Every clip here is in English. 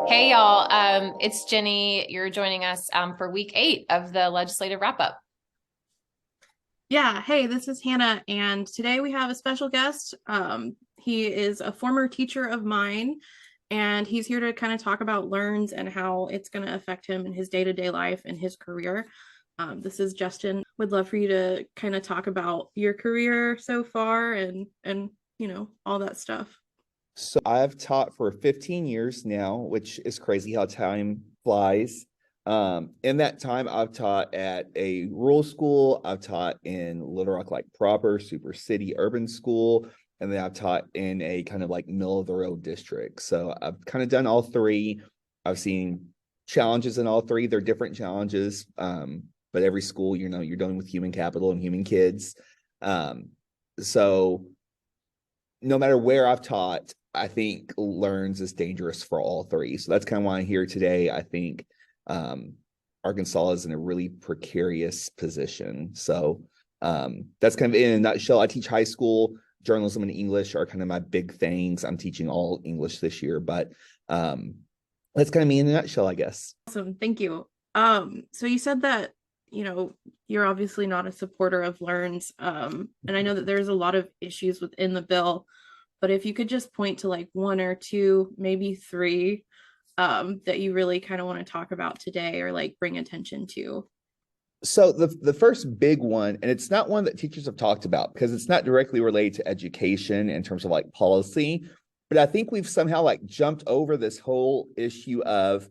Hey y'all, it's Jenny. You're joining us for week 8 of the legislative wrap up. Yeah, hey, this is Hannah, and today we have a special guest. He is a former teacher of mine, and he's here to kind of talk about Learns and how it's going to affect him in his day-to-day life and his career. This is Justin. Would love for you to kind of talk about your career so far and all that stuff. So I've taught for 15 years now, which is crazy how time flies. In that time, I've taught at a rural school. I've taught in Little Rock, like proper super city urban school, and then I've taught in a kind of like middle of the road district. So I've kind of done all three. I've seen challenges in all three. They're different challenges, but every school, you're dealing with human capital and human kids. So no matter where I've taught, I think Learns is dangerous for all three. So that's kind of why I'm here today. I think Arkansas is in a really precarious position. So that's kind of in a nutshell. I teach high school. Journalism and English are kind of my big things. I'm teaching all English this year, but that's kind of me in a nutshell, I guess. Awesome, thank you. So you said that, you're obviously not a supporter of Learns, and I know that there's a lot of issues within the bill, but if you could just point to like one or two, maybe three, that you really kind of want to talk about today or like bring attention to. So the first big one, and it's not one that teachers have talked about because it's not directly related to education in terms of like policy, but I think we've somehow like jumped over this whole issue of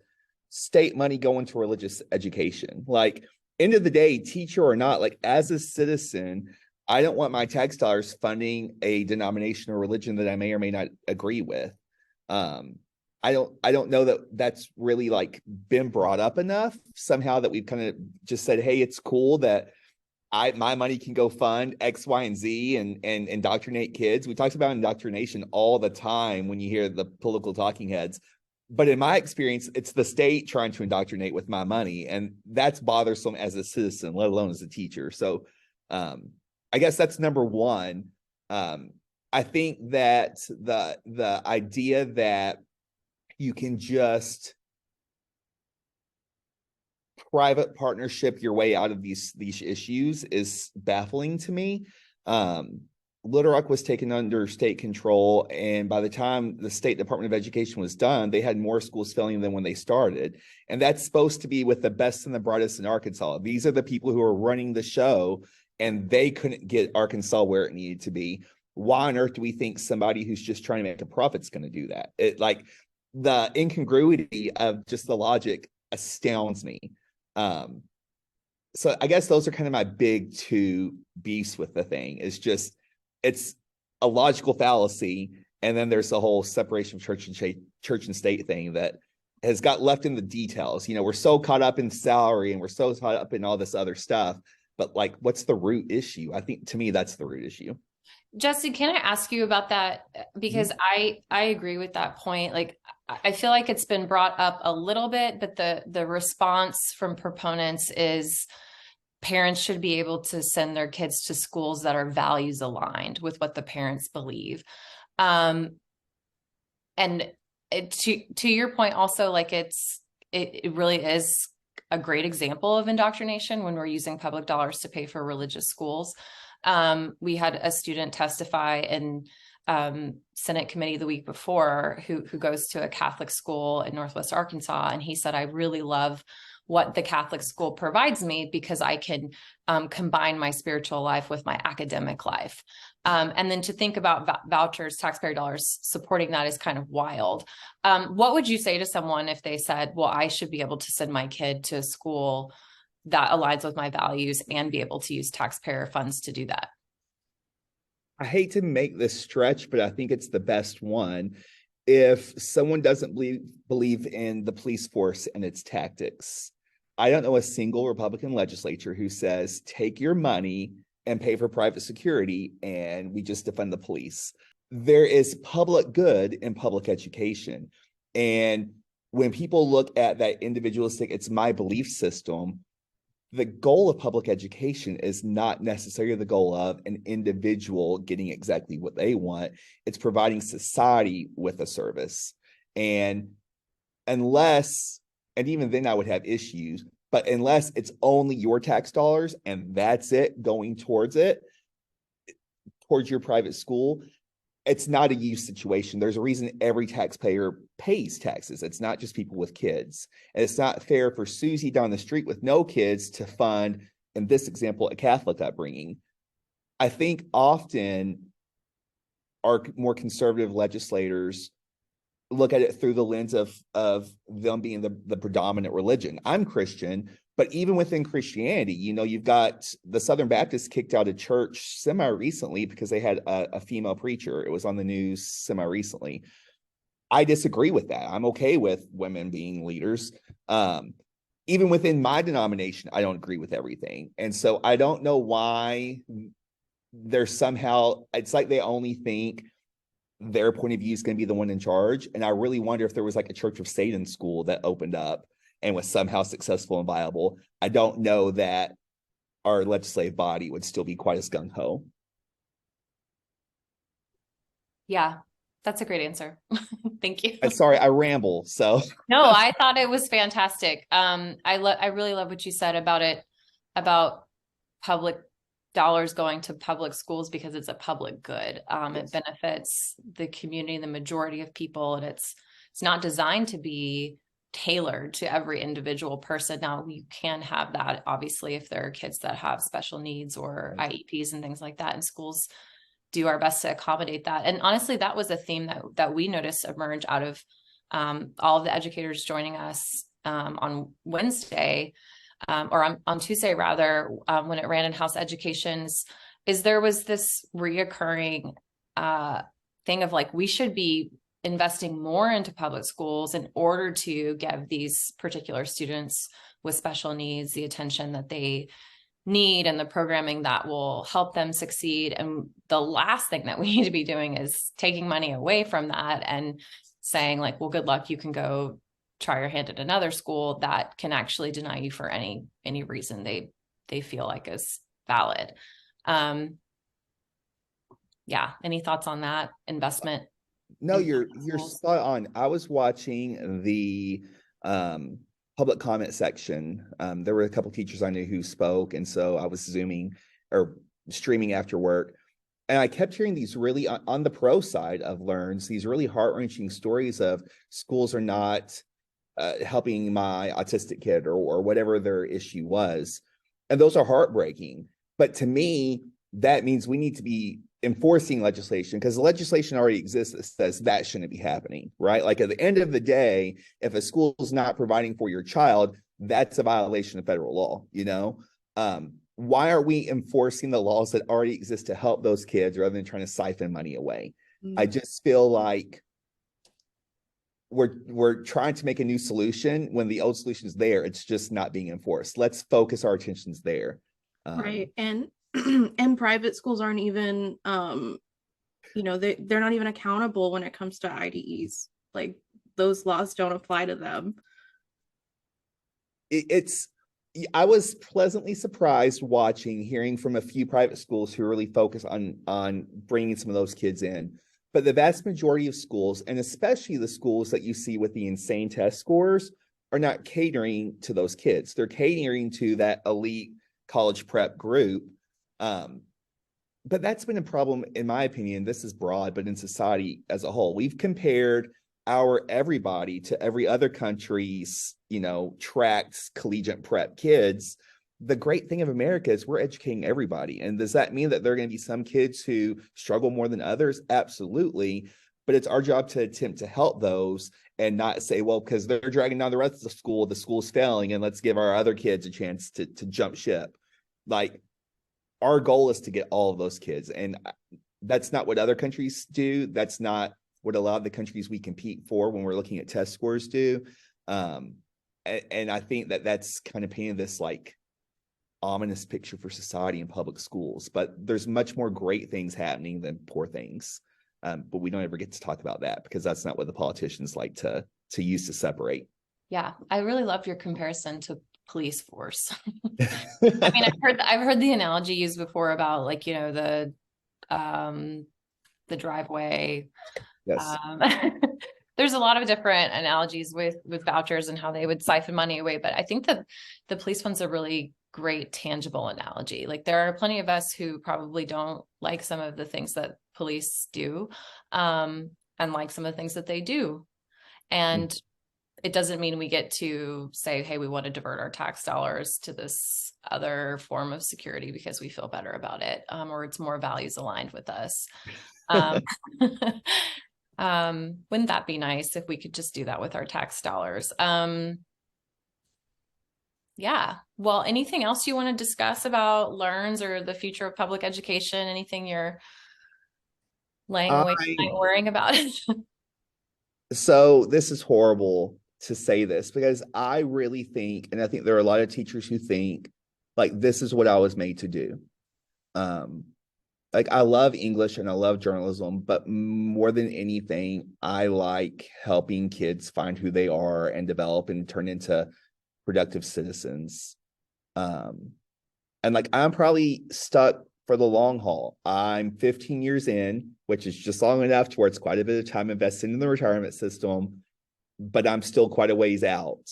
state money going to religious education. Like, end of the day, teacher or not, like as a citizen, I don't want my tax dollars funding a denomination or religion that I may or may not agree with. Um, I don't know that that's really like been brought up enough somehow that we've kind of just said, hey, it's cool that my money can go fund X, Y, and Z and indoctrinate kids. We talked about indoctrination all the time when you hear the political talking heads. But in my experience, it's the state trying to indoctrinate with my money. And that's bothersome as a citizen, let alone as a teacher. So I guess that's number one. I think that the idea that you can just private partnership your way out of these issues is baffling to me. Little Rock was taken under state control, and by the time the State Department of Education was done, they had more schools failing than when they started. And that's supposed to be with the best and the brightest in Arkansas. These are the people who are running the show, and they couldn't get Arkansas where it needed to be. Why on earth do we think somebody who's just trying to make a profit is going to do that? It like the incongruity of just the logic astounds me. So I guess those are kind of my big two beefs with the thing. Is just it's a logical fallacy, and then there's the whole separation of church and state thing that has got left in the details. We're so caught up in salary and we're so caught up in all this other stuff, but like, what's the root issue? I think to me that's the root issue. Justin, can I ask you about that? Because Mhm. I agree with that point. Like I feel like it's been brought up a little bit, but the response from proponents is parents should be able to send their kids to schools that are values aligned with what the parents believe. Um, and to your point also, like it really is a great example of indoctrination when we're using public dollars to pay for religious schools. We had a student testify in Senate committee the week before who goes to a Catholic school in Northwest Arkansas, and he said, I really love what the Catholic school provides me because I can combine my spiritual life with my academic life. And then to think about vouchers, taxpayer dollars supporting that is kind of wild. What would you say to someone if they said, well, I should be able to send my kid to a school that aligns with my values and be able to use taxpayer funds to do that? I hate to make this stretch, but I think it's the best one. If someone doesn't believe in the police force and its tactics, I don't know a single Republican legislature who says, take your money and pay for private security and we just defund the police. There is public good in public education. And when people look at that individualistic, it's my belief system, the goal of public education is not necessarily the goal of an individual getting exactly what they want. It's providing society with a service. And unless, and even then I would have issues, but unless it's only your tax dollars and that's it going towards your private school, it's not a use situation. There's a reason every taxpayer pays taxes. It's not just people with kids. And it's not fair for Susie down the street with no kids to fund, in this example, a Catholic upbringing. I think often our more conservative legislators look at it through the lens of them being the predominant religion. I'm Christian, but even within Christianity, you've got the Southern Baptists kicked out of church semi-recently because they had a female preacher. It was on the news semi-recently. I disagree with that. I'm okay with women being leaders. Even within my denomination, I don't agree with everything. And so I don't know why it's like they only think their point of view is going to be the one in charge. And I really wonder if there was like a Church of Satan school that opened up and was somehow successful and viable. I don't know that our legislative body would still be quite as gung-ho. Yeah, that's a great answer. Thank you. I'm sorry, I ramble. So No, I thought it was fantastic. I really love what you said about public dollars going to public schools because it's a public good. Yes. It benefits the community, the majority of people, and it's not designed to be tailored to every individual person. Now, you can have that, obviously, if there are kids that have special needs or IEPs and things like that, and schools do our best to accommodate that. And honestly, that was a theme that we noticed emerge out of all of the educators joining us on Wednesday, or on Tuesday rather, when it ran in House Educations, is there was this reoccurring thing of like, we should be investing more into public schools in order to give these particular students with special needs the attention that they need and the programming that will help them succeed. And the last thing that we need to be doing is taking money away from that and saying like, well, good luck, you can go try your hand at another school that can actually deny you for any reason they feel like is valid. Yeah, any thoughts on that investment? no, you're spot on. I was watching the public comment section. There were a couple teachers I knew who spoke, and so I was Zooming or streaming after work. And I kept hearing these really, on the pro side of Learns, these really heart-wrenching stories of schools are not helping my autistic kid or whatever their issue was. And those are heartbreaking. But to me, that means we need to be enforcing legislation, because the legislation already exists that says that shouldn't be happening, right? Like at the end of the day, if a school is not providing for your child, that's a violation of federal law, why are we enforcing the laws that already exist to help those kids rather than trying to siphon money away? I just feel like we're trying to make a new solution when the old solution is there. It's just not being enforced. Let's focus our attentions there. Right. And and private schools aren't even they're not even accountable when it comes to IDEs. Like those laws don't apply to them. I was pleasantly surprised hearing from a few private schools who really focus on bringing some of those kids in. But the vast majority of schools, and especially the schools that you see with the insane test scores, are not catering to those kids. They're catering to that elite college prep group. But that's been a problem, in my opinion. This is broad, but in society as a whole, we've compared our everybody to every other country's, tracked collegiate prep kids. The great thing of America is we're educating everybody. And does that mean that there are going to be some kids who struggle more than others? Absolutely. But it's our job to attempt to help those and not say, well, because they're dragging down the rest of the school's failing, and let's give our other kids a chance to jump ship. Like, our goal is to get all of those kids. And that's not what other countries do. That's not what a lot of the countries we compete for when we're looking at test scores do. And I think that's kind of painted this like ominous picture for society and public schools, but there's much more great things happening than poor things. But we don't ever get to talk about that because that's not what the politicians like to use to separate. Yeah, I really loved your comparison to police force. I mean, I've heard the analogy used before about like, the driveway. Yes. there's a lot of different analogies with vouchers and how they would siphon money away, but I think that the police one's a really great tangible analogy. Like there are plenty of us who probably don't like some of the things that police do, and like some of the things that they do. And it doesn't mean we get to say, hey, we want to divert our tax dollars to this other form of security because we feel better about it, or it's more values aligned with us. Wouldn't that be nice if we could just do that with our tax dollars? Yeah. Well, anything else you want to discuss about LEARNs or the future of public education? Anything you're laying awake tonight worrying about? So this is horrible to say this because I really think, and I think there are a lot of teachers who think like this is what I was made to do. Like I love English and I love journalism, but more than anything, I like helping kids find who they are and develop and turn into productive citizens. And like I'm probably stuck for the long haul. I'm 15 years in, which is just long enough to where it's quite a bit of time invested in the retirement system, but I'm still quite a ways out.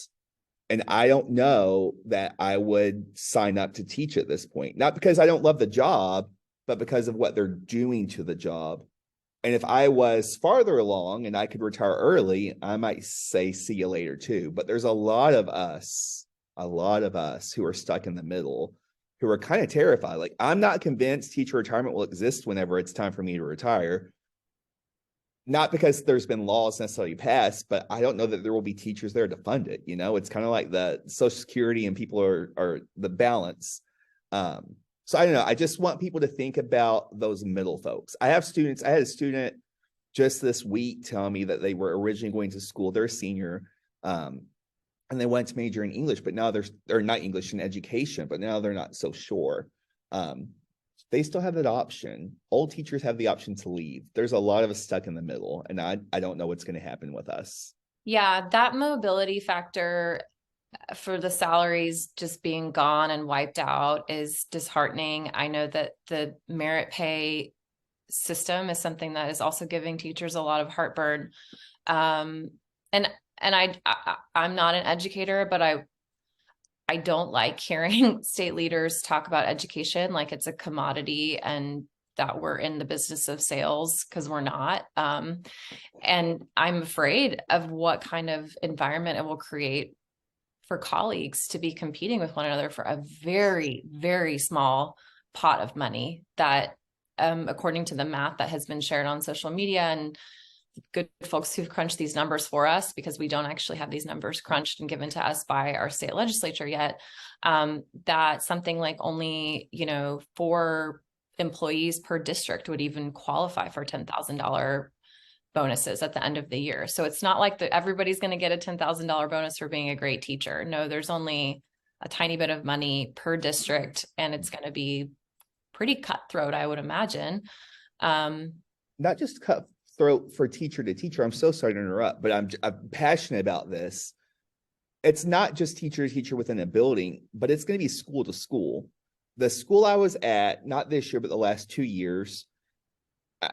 And I don't know that I would sign up to teach at this point, not because I don't love the job, but because of what they're doing to the job. And if I was farther along and I could retire early, I might say, see you later too. But there's a lot of us who are stuck in the middle, who are kind of terrified. Like, I'm not convinced teacher retirement will exist whenever it's time for me to retire. Not because there's been laws necessarily passed, but I don't know that there will be teachers there to fund it. You know, it's kind of like the Social Security and people are the balance. So I don't know. I just want people to think about those middle folks. I had a student just this week tell me that they were originally going to school. They're a senior, and they went to major in English, but now they're not English in education, but now they're not so sure. They still have that option. Old teachers have the option to leave. There's a lot of us stuck in the middle, and I don't know what's going to happen with us. Yeah, that mobility factor for the salaries just being gone and wiped out is disheartening. I know that the merit pay system is something that is also giving teachers a lot of heartburn. And I'm not an educator, but I don't like hearing state leaders talk about education like it's a commodity and that we're in the business of sales, because we're not. And I'm afraid of what kind of environment it will create for colleagues to be competing with one another for a very, very small pot of money that, according to the math that has been shared on social media and good folks who've crunched these numbers for us, because we don't actually have these numbers crunched and given to us by our state legislature yet, that something like only, 4 employees per district would even qualify for $10,000 bonuses at the end of the year. So it's not like everybody's going to get a $10,000 bonus for being a great teacher. No, there's only a tiny bit of money per district, and it's going to be pretty cutthroat, I would imagine. Not just cutthroat for teacher to teacher. I'm so sorry to interrupt, but I'm passionate about this. It's not just teacher to teacher within a building, but it's going to be school to school. The school I was at, not this year, but the last 2 years,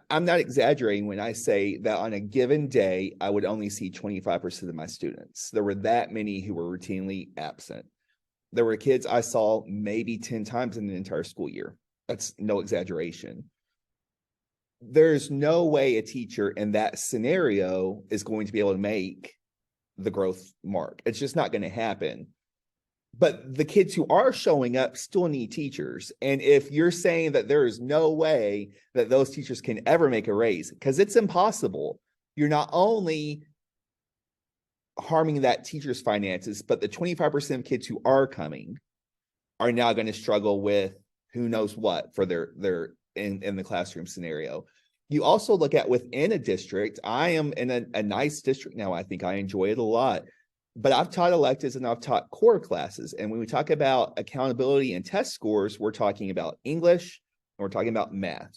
I'm not exaggerating when I say that on a given day, I would only see 25% of my students. There were that many who were routinely absent. There were kids I saw maybe 10 times in an entire school year. That's no exaggeration. There's no way a teacher in that scenario is going to be able to make the growth mark. It's just not going to happen. But the kids who are showing up still need teachers. And if you're saying that there is no way that those teachers can ever make a raise, because it's impossible, you're not only harming that teacher's finances, but the 25% of kids who are coming are now going to struggle with who knows what for their in the classroom scenario. You also look at within a district. I am in a nice district now. I think I enjoy it a lot. But I've taught electives and I've taught core classes. And when we talk about accountability and test scores, we're talking about English and we're talking about math.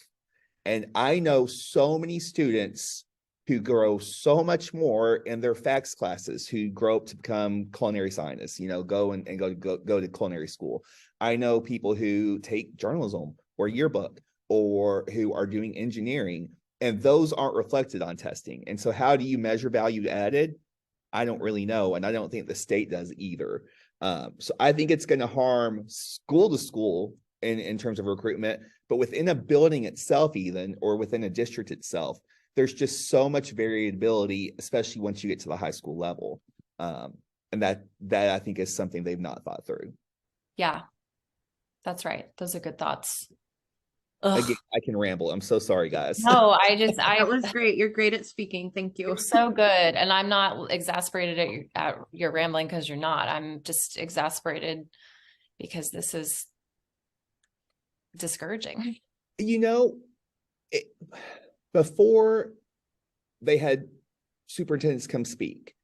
And I know so many students who grow so much more in their FACS classes, who grow up to become culinary scientists, go to culinary school. I know people who take journalism or yearbook or who are doing engineering. And those aren't reflected on testing. And so how do you measure value added? I don't really know. And I don't think the state does either. So I think it's going to harm school to school in terms of recruitment, but within a building itself, even, or within a district itself, there's just so much variability, especially once you get to the high school level. And that I think is something they've not thought through. Yeah, that's right. Those are good thoughts. Again, I can ramble. I'm so sorry, guys. No, That was great. You're great at speaking. Thank you. You're so good. And I'm not exasperated at your rambling because you're not. I'm just exasperated because this is discouraging. You know, before they had superintendents come speak,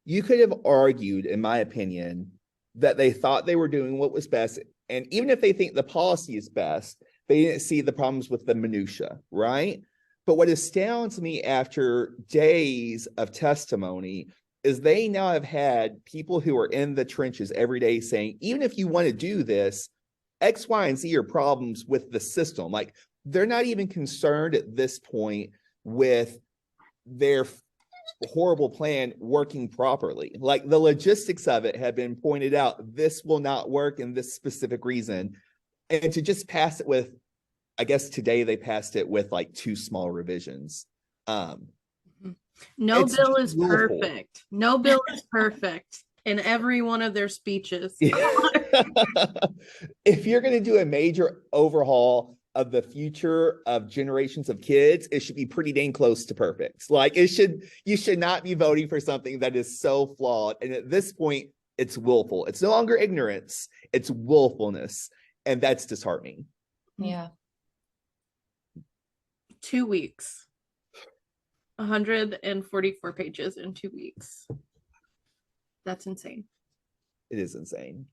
you could have argued, in my opinion, that they thought they were doing what was best. And even if they think the policy is best, they didn't see the problems with the minutia, right? But what astounds me after days of testimony is they now have had people who are in the trenches every day saying, even if you want to do this, X, Y, and Z are problems with the system. Like, they're not even concerned at this point with their horrible plan working properly. Like, the logistics of it have been pointed out. This will not work in this specific reason. And to just pass it with, I guess today they passed it with like 2 small revisions. No bill is perfect. No bill is perfect in every one of their speeches. If you're going to do a major overhaul of the future of generations of kids, it should be pretty dang close to perfect. Like, you should not be voting for something that is so flawed. And at this point, it's willful. It's no longer ignorance, it's willfulness. And that's disheartening. Yeah. 2 weeks. 144 pages in 2 weeks. That's insane. It is insane.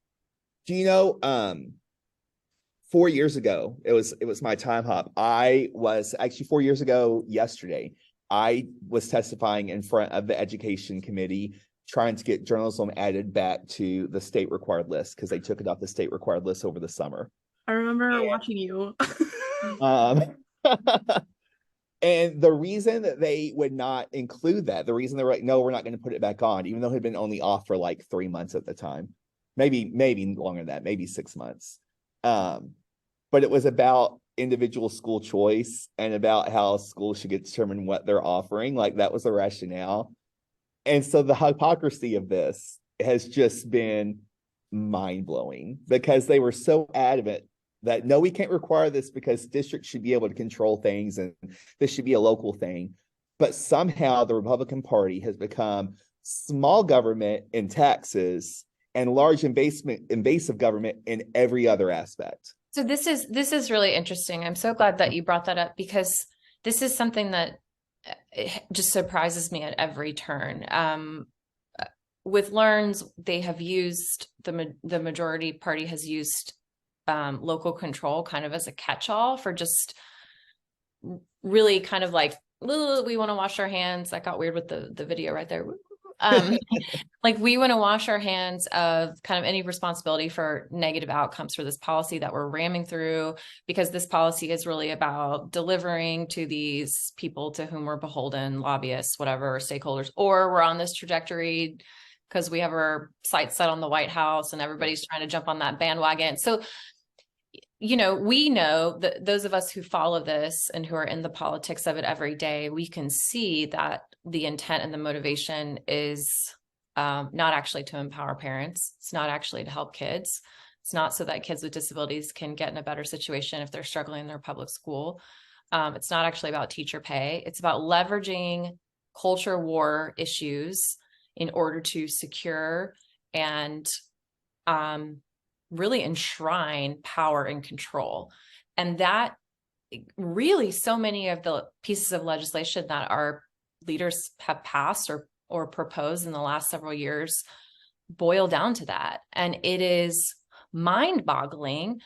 Do you know, 4 years ago, it was my time hop. I was actually 4 years ago yesterday, I was testifying in front of the education committee, trying to get journalism added back to the state required list because they took it off the state required list over the summer. I remember watching you. And the reason that they would not include that, the reason they were like, no, we're not going to put it back on, even though it had been only off for like 3 months at the time, maybe longer than that, maybe 6 months. But it was about individual school choice and about how schools should get determined what they're offering. Like, that was the rationale. And so the hypocrisy of this has just been mind-blowing because they were so adamant that, no, we can't require this because districts should be able to control things and this should be a local thing. But somehow the Republican Party has become small government in taxes and large invasive government in every other aspect. So this is really interesting. I'm so glad that you brought that up because this is something that it just surprises me at every turn. With LEARNs, they have used the majority party has used local control kind of as a catch-all for just really kind of like, we want to wash our hands. That got weird with the video right there. Like, we want to wash our hands of kind of any responsibility for negative outcomes for this policy that we're ramming through, because this policy is really about delivering to these people to whom we're beholden, lobbyists, whatever, stakeholders, or we're on this trajectory because we have our sights set on the White House and everybody's trying to jump on that bandwagon. So, you know, we know that those of us who follow this and who are in the politics of it every day, we can see that the intent and the motivation is not actually to empower parents. It's not actually to help kids. It's not so that kids with disabilities can get in a better situation if they're struggling in their public school. It's not actually about teacher pay. It's about leveraging culture war issues in order to secure and really enshrine power and control. And that really, so many of the pieces of legislation that our leaders have passed or proposed in the last several years boil down to that. And it is mind-boggling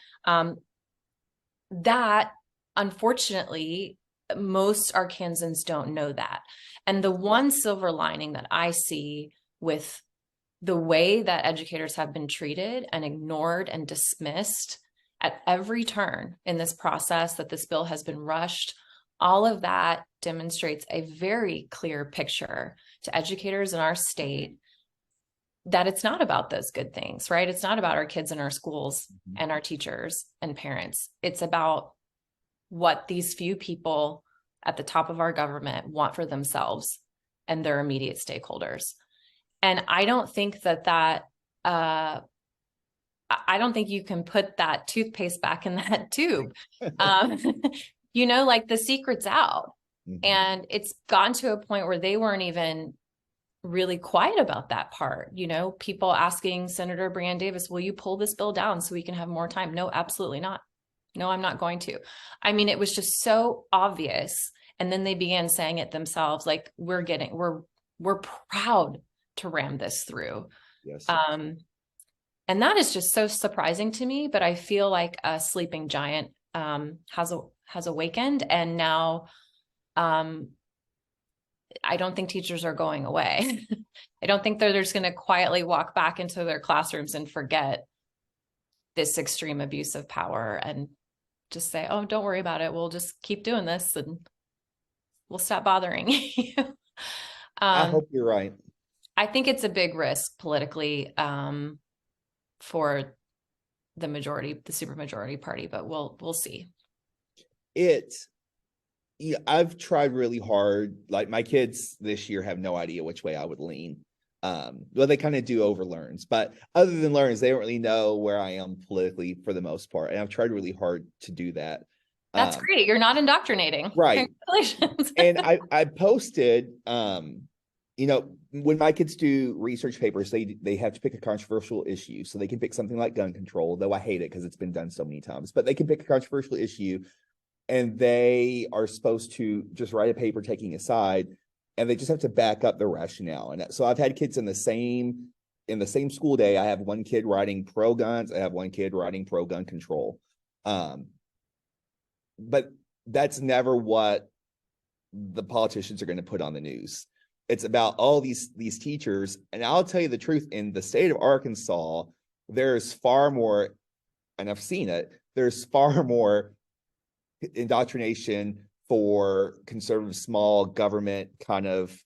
that, unfortunately, most Arkansans don't know that. And the one silver lining that I see with the way that educators have been treated and ignored and dismissed at every turn in this process, that this bill has been rushed all of that demonstrates a very clear picture to educators in our state that it's not about those good things, right? It's not about our kids in our schools and our teachers and parents. It's about what these few people at the top of our government want for themselves and their immediate stakeholders. And I don't think that I don't think you can put that toothpaste back in that tube. Like the secret's out. Mhm. And it's gotten to a point where they weren't even really quiet about that part. People asking Senator Brianne Davis, will you pull this bill down so we can have more time? No, absolutely not. No, I'm not going to. I mean, it was just so obvious. And then they began saying it themselves, like, we're proud to ram this through. Yes. And that is just so surprising to me, but I feel like a sleeping giant has awakened, and now I don't think teachers are going away. I don't think they're just going to quietly walk back into their classrooms and forget this extreme abuse of power and just say, oh, don't worry about it. We'll just keep doing this and we'll stop bothering you. I hope you're right. I think it's a big risk politically for the supermajority party, but we'll see. I've tried really hard. Like my kids this year have no idea which way I would lean. Well, they kind of do over Learns, but other than Learns, they don't really know where I am politically for the most part. And I've tried really hard to do that. That's great. You're not indoctrinating. Right. Congratulations. And I posted, when my kids do research papers, they have to pick a controversial issue. So they can pick something like gun control, though I hate it because it's been done so many times, but they can pick a controversial issue and they are supposed to just write a paper taking a side, and they just have to back up the rationale. And so I've had kids in the same school day. I have one kid writing pro guns. I have one kid writing pro gun control. But that's never what the politicians are going to put on the news. It's about all these teachers. And I'll tell you the truth, in the state of Arkansas, there's far more, and I've seen it, there's far more indoctrination for conservative small government kind of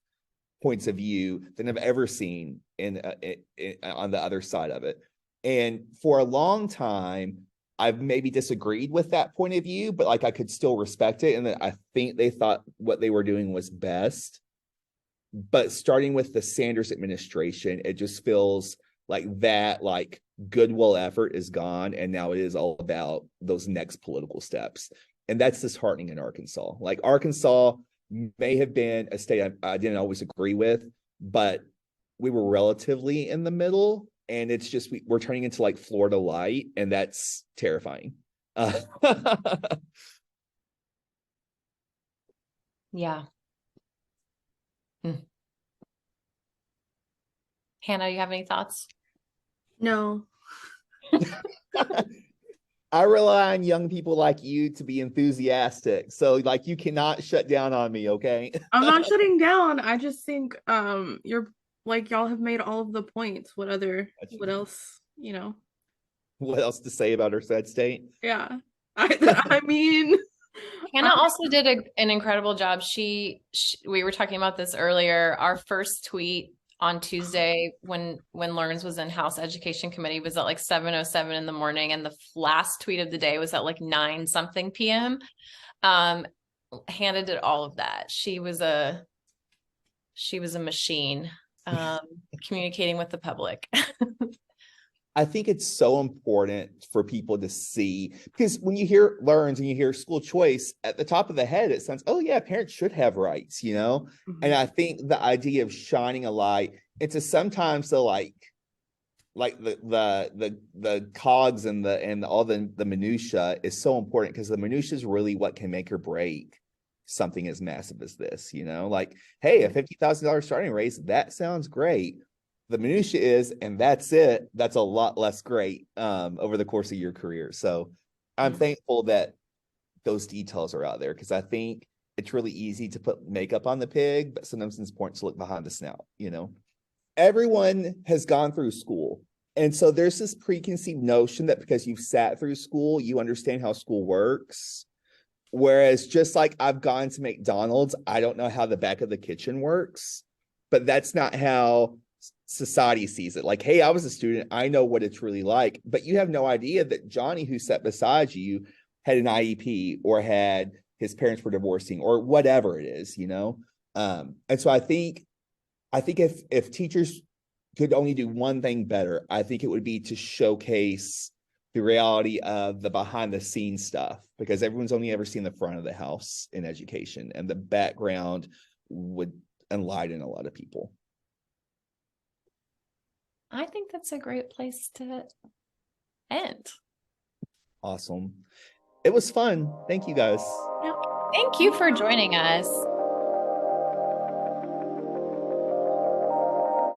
points of view than I've ever seen on the other side of it. And for a long time, I've maybe disagreed with that point of view, but like I could still respect it. And I think they thought what they were doing was best. But starting with the Sanders administration, it just feels like that goodwill effort is gone. And now it is all about those next political steps. And that's disheartening in Arkansas. Like Arkansas may have been a state I didn't always agree with, but we were relatively in the middle. And it's just, we're turning into like Florida light, and that's terrifying. Yeah. Hannah, you have any thoughts? No. I rely on young people like you to be enthusiastic. So like, you cannot shut down on me, okay? I'm not shutting down. I just think you're like, y'all have made all of the points. What else, What else to say about our sad state? Yeah. I mean, Hannah also did an incredible job. We were talking about this earlier. Our first tweet on Tuesday when Learns was in House Education Committee was at like 7:07 in the morning, and the last tweet of the day was at like 9 something p.m. Hannah did all of that. She was a machine, communicating with the public. I think it's so important for people to see, because when you hear Learns and you hear school choice, at the top of the head, it sounds, oh yeah, parents should have rights, Mm-hmm. And I think the idea of shining a light into sometimes the the cogs and all the minutia is so important, because the minutia is really what can make or break something as massive as this, like, hey, a $50,000 starting raise, that sounds great. The minutia is, and that's it, that's a lot less great over the course of your career. So I'm thankful that those details are out there, because I think it's really easy to put makeup on the pig, but sometimes it's important to look behind the snout. Everyone has gone through school. And so there's this preconceived notion that because you've sat through school, you understand how school works, Whereas just like I've gone to McDonald's, I don't know how the back of the kitchen works, but that's not how society sees it. Like, hey, I was a student, I know what it's really like, but you have no idea that Johnny, who sat beside you, had an IEP or had his parents were divorcing or whatever it is, you know? And so I think if teachers could only do one thing better, I think it would be to showcase the reality of the behind the scenes stuff, because everyone's only ever seen the front of the house in education, and the background would enlighten a lot of people. I think that's a great place to end. Awesome. It was fun. Thank you guys. Thank you for joining us.